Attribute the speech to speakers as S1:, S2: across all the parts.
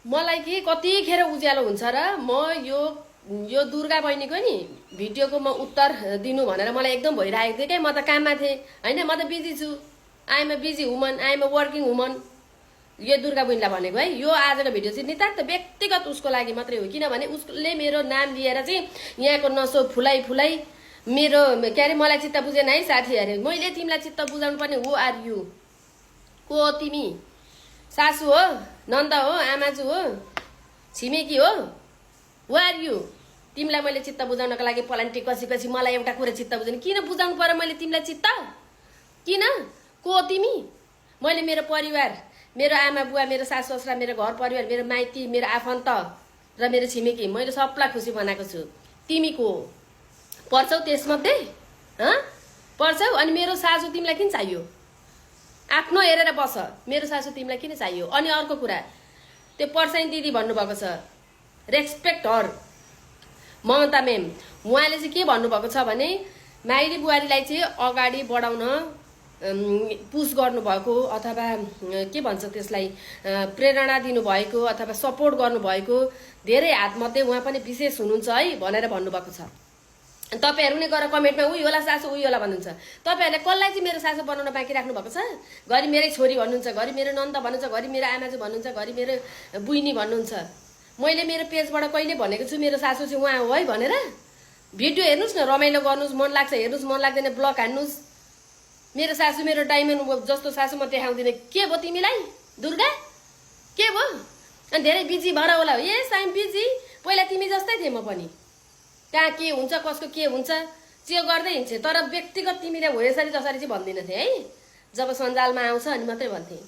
S1: मलाई कि कतिखेर उज्यालो हुन्छ र म यो दुर्गा बहिनीको नि भिडियोको म उत्तर दिनु भनेर मलाई एकदम भइरहेको थियो क्या। म त काममा थिएँ होइन, म त बिजी छु। I'm a busy woman, I'm a working woman. यो दुर्गा बहिनीलाई भनेको है, यो आजको भिडियो चाहिँ नितान्त व्यक्तिगत उसको लागि मात्रै हो। किनभने उसले मेरो नाम लिएर चाहिँ यहाँको नसो फुलाइ फुलाइ मेरो के अरे मलाई चित्त बुझेन है साथी अरे। मैले तिमीलाई चित्त बुझाउनु पर्ने। हु आर यु? को हो तिमी? सासू हो, नन्द हो, आमाजु हो, छिमेकी हो? हु आर यु? तिमीलाई मैले चित्त बुझाउनको लागि पलान्टी कसी कसी मलाई एउटा कुरा चित्त बुझाउनु किन बुझाउनु पर्यो मैले तिमीलाई चित्त? किन? को हो तिमी? मैले मेरो परिवार, मेरो आमा बुवा, मेरो सासु ससुरा, मेरो घर परिवार, मेरो माइती, मेरो आफन्त र मेरो छिमेकी मैले सबलाई खुसी बनाएको छु। तिमी को हो? पर्छौ त्यसमध्ये? पर्छौ? अनि मेरो सासू तिमीलाई किन चाहियो? आफ्नो हेरेर बस। मेरो सासू तिमीलाई किन चाहियो? अनि अर्को कुरा, त्यो पर्साइन दिदी भन्नुभएको छ, रेस्पेक्ट हर। ममता मेम उहाँले चाहिँ के भन्नुभएको छ भने माइली बुहारीलाई चाहिँ अगाडि बढाउन पुस गर्नुभएको अथवा के भन्छ त्यसलाई प्रेरणा दिनुभएको अथवा सपोर्ट गर्नुभएको धेरै हातमध्ये उहाँ पनि विशेष हुनुहुन्छ है भनेर भन्नुभएको छ। तपाईहरु नै गएर कमेन्टमा उही होला सासू उही होला भन्नुहुन्छ। तपाईहरुले कसलाई चाहिँ मेरो सासू बनाउन बाँकी राख्नु भएको छ? घरि मेरै छोरी भन्नुहुन्छ, घरि मेरो नन्द भन्नुहुन्छ, घरि मेरो आमाजु भन्नुहुन्छ, घरि मेरो बुइनी भन्नुहुन्छ। मैले मेरो पेजबाट कहिले भनेको छु मेरो सासू चाहिँ उहाँ हो है भनेर? भिडियो हेर्नुस् न, रमाइलो गर्नुस्, मन लाग्छ हेर्नुस्, मन लाग्दैन ब्लक हान्नुस्। मेरो सासू मेरो डायमन्ड जस्तो सासू म देखाउँदिन। के भयो तिमीलाई दुर्गा? के भयो? अनि धेरै बिजी भएर होला। यस आइम बिजी। पहिला तिमी जस्तै थिए म पनि। कहाँ के हुन्छ कसको के हुन्छ त्यो गर्दै हिँड्छे। तर व्यक्तिगत तिमीले हो यसरी जसरी चाहिँ भन्दिन थिए है। जब सञ्जालमा आउँछ अनि मात्रै भन्थे।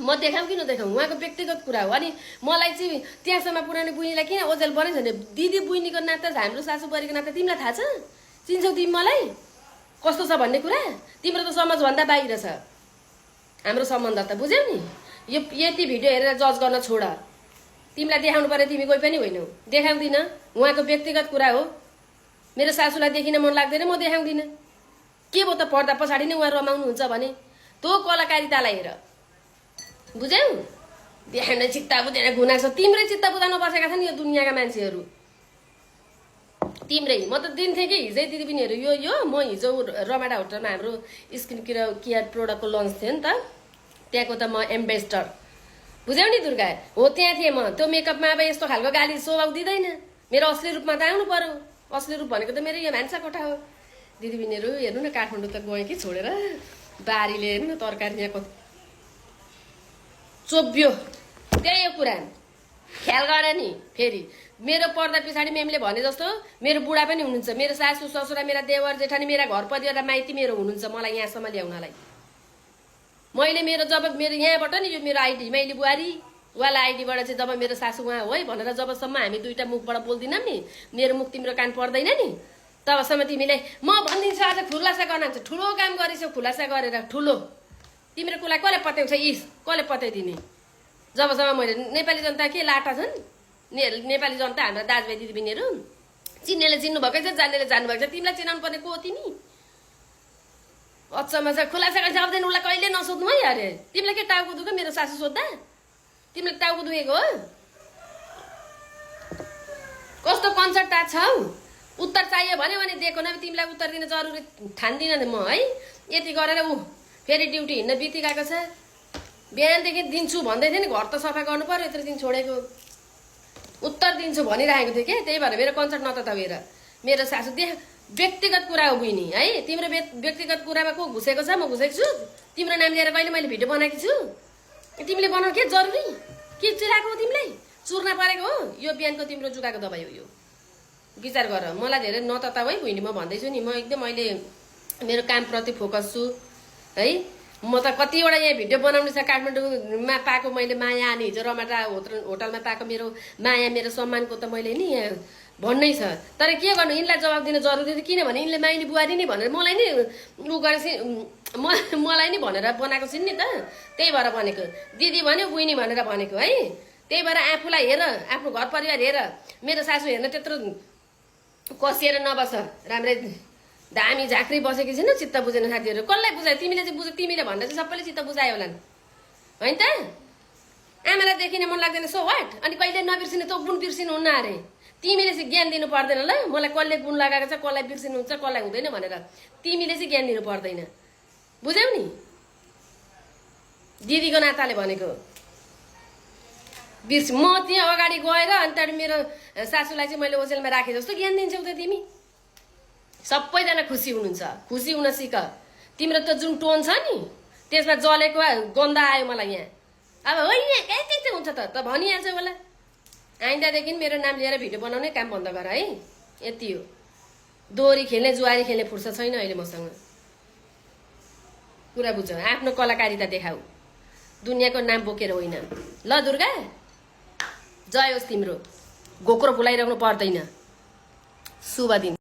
S1: म देखाउँ कि नदेखाउँ उहाँको व्यक्तिगत कुरा हो। अनि मलाई चाहिँ त्यहाँसम्म पुरानो बुइनीलाई किन ओझेल बनेछ भने दिदी बुइनीको नाता हाम्रो सासू बुहारीको नाता तिमीलाई थाहा छ? चिन्छौ तिमी मलाई कस्तो छ भन्ने कुरा? तिम्रो त समाजभन्दा बाहिर छ हाम्रो सम्बन्ध त। बुझ्यौ नि? यो यति भिडियो हेरेर जज गर्न छोड। तिमीलाई देखाउनु पर्यो, तिमी कोही पनि होइनौ। देखाउँदिन, उहाँको व्यक्तिगत कुरा हो। मेरो सासूलाई देखिन मन लाग्दैन, म देखाउँदिन। के भयो त पर्दा पछाडि नै उहाँ रमाउनुहुन्छ भने त्यो कलाकारितालाई हेर। बुझ्यौ? देखाउन चित्त बुझेर गुनासो तिम्रै चित्त बुझाउन बसेका छन् यो दुनियाँका मान्छेहरू। तिम्रै। म त दिन्थेँ कि हिजै दिदीबहिनीहरू यो म हिजो रमाडा होटलमा हाम्रो स्किन केयर प्रोडक्टको लन्च थियो नि त, त्यहाँको त म एम्बेसडर। बुझ्यौ नि दुर्गा? हो त्यहाँ थिएँ म। त्यो मेकअपमा अब यस्तो खालको गाली स्वभाव दिँदैन। मेरो असली रूपमा त आउनु पर्यो। असली रूप भनेको त मेरो यो भान्सा कोठा हो। दिदीबहिनीहरू हेर्नु न, काठमाडौँ त गएँ कि छोडेर। बारीले हेर्नु न तरकारी यहाँको चोब्यो। त्यही हो कुरा। ख्याल गर नि। फेरि मेरो पर्दा पछाडि मेमले भने जस्तो मेरो बुढा पनि हुनुहुन्छ। मेरो सासू ससुरा, मेरा देवर जेठानी, मेरा घर परिवार र माइती मेरो हुनुहुन्छ मलाई यहाँसम्म ल्याउनलाई। मैले मेरो जब मेरो यहाँबाट नि यो मेरो आइडी माइली बुहारी वाला आइडीबाट चाहिँ जब मेरो सासू उहाँ हो है भनेर जबसम्म हामी दुईटा मुखबाट बोल्दिनौँ नि, मेरो मुख तिम्रो कान पर्दैन नि, तबसम्म तिमीले म भनिदिन्छु आज खुलासा गर्न छ। ठुलो काम गरिसौ खुलासा गरेर ठुलो। तिम्रो कुरा कसले पत्याउँछ? इस कसले पत्याइदिने? जबसम्म मैले नेपाली जनता के लाटा छन् नेपाली जनता हाम्रा दाजुभाइ दिदीबहिनीहरू चिन्नेले चिन्नु भएकै छ, जान्नेले जान्नु भएको छ। तिमीलाई चिनाउनु पर्ने को हो तिमी? अचम्म छ। खुलासा गर्न सक्दैन उसलाई कहिले नसोध्नु है अरे। तिमीलाई के टाउको दुख्यो मेरो सासू सोद्धा? तिमीले टाउको दुखेको हो? कस्तो कन्सर्ट छौ? उत्तर चाहियो भने दिएको न। तिमीलाई उत्तर दिन जरुरी ठान्दिनँ म है। यति गरेर फेरि ड्युटी हिँड्न बितिरहेको छ। बिहानदेखि दिन्छु भन्दै थियो नि, घर त सफा गर्नु पर्यो। यत्रो दिन छोडेको उत्तर दिन्छु भनिरहेको थियो क्या। त्यही भएर मेरो कन्सर्ट नतताउएर मेरो सासू व्यक्तिगत कुरा हो बुइनी है। तिम्रो व्यक्तिगत कुरामा को घुसेको छ? म घुसेको छु? तिम्रो नाम लिएर कहिले मैले भिडियो बनाएको छु? तिमीले बनाउनु के जरुरी? के चिराएको हो तिमीलाई? चुर्ना परेको हो? यो बिहानको तिम्रो जुगाको दबाई हो यो। विचार गर। मलाई धेरै नतताउ है बुइनी। म भन्दैछु नि, म एकदम अहिले मेरो कामप्रति फोकस छु है। म त कतिवटा यहाँ भिडियो बनाउनु छ काठमाडौँमा पाएको मैले माया। अनि हिजो रमाडा होटलमा पाएको मेरो माया मेरो सम्मानको त मैले नि यहाँ भन्नै छ। तर के गर्नु, यिनलाई जवाब दिन जरुरी थियो। किनभने यिनले माइली बुहारी नै भनेर मलाई नि गरेपछि मलाई नि भनेर बनाएको छिन् नि त। त्यही भएर भनेको दिदी भन्यो बुइनी भनेर भनेको है। त्यही भएर आफूलाई हेर, आफ्नो घर परिवार हेर। मेरो सासू हेर्न त्यत्रो कसिएर नबस। राम्रै दामी झाँक्री बसेकी छैन। चित्त बुझेन साथीहरू। कसलाई बुझायो? तिमीले चाहिँ बुझ। तिमीले भन्दा चाहिँ सबैले चित्त बुझायो होला होइन त? आमालाई देखिन मन लाग्दैन सो वाट, अनि कहिले नबिर्सिने तँ गुण बिर्सिनु हुन्न अरे। तिमीले चाहिँ ज्ञान दिनु पर्दैन ल, मलाई कसले गुण लगाएको छ, कसलाई बिर्सिनुहुन्छ, कसलाई हुँदैन भनेर तिमीले चाहिँ ज्ञान दिनु पर्दैन, बुझ्यौ नि? दिदीको नाताले भनेको बिर्स। म त्यहाँ अगाडि गएर अनि त्यहाँदेखि मेरो सासूलाई चाहिँ मैले ओजेलमा राखेँ जस्तो ज्ञान दिन्छौ त तिमी? सबैजना खुसी हुनुहुन्छ, खुसी हुन सिक। तिम्रो त जुन टोन छ नि त्यसमा जलेको गन्ध आयो मलाई यहाँ। अब होइन कहाँ चाहिँ हुन्छ त भनिहाल्छ होला। आइन्दादेखि मेरो नाम लिएर भिडियो बनाउने काम बन्द गर है, यति हो। दोहोरी खेल्ने जुवारी खेल्ने फुर्सद छैन अहिले मसँग। कुरा बुझ, आफ्नो कलाकारिता देखाऊ, दुनियाँको नाम बोकेर होइन। ल दुर्गा, जय होस् तिम्रो, घोक्रो फुलाइराख्नु पर्दैन। शुभ दिन।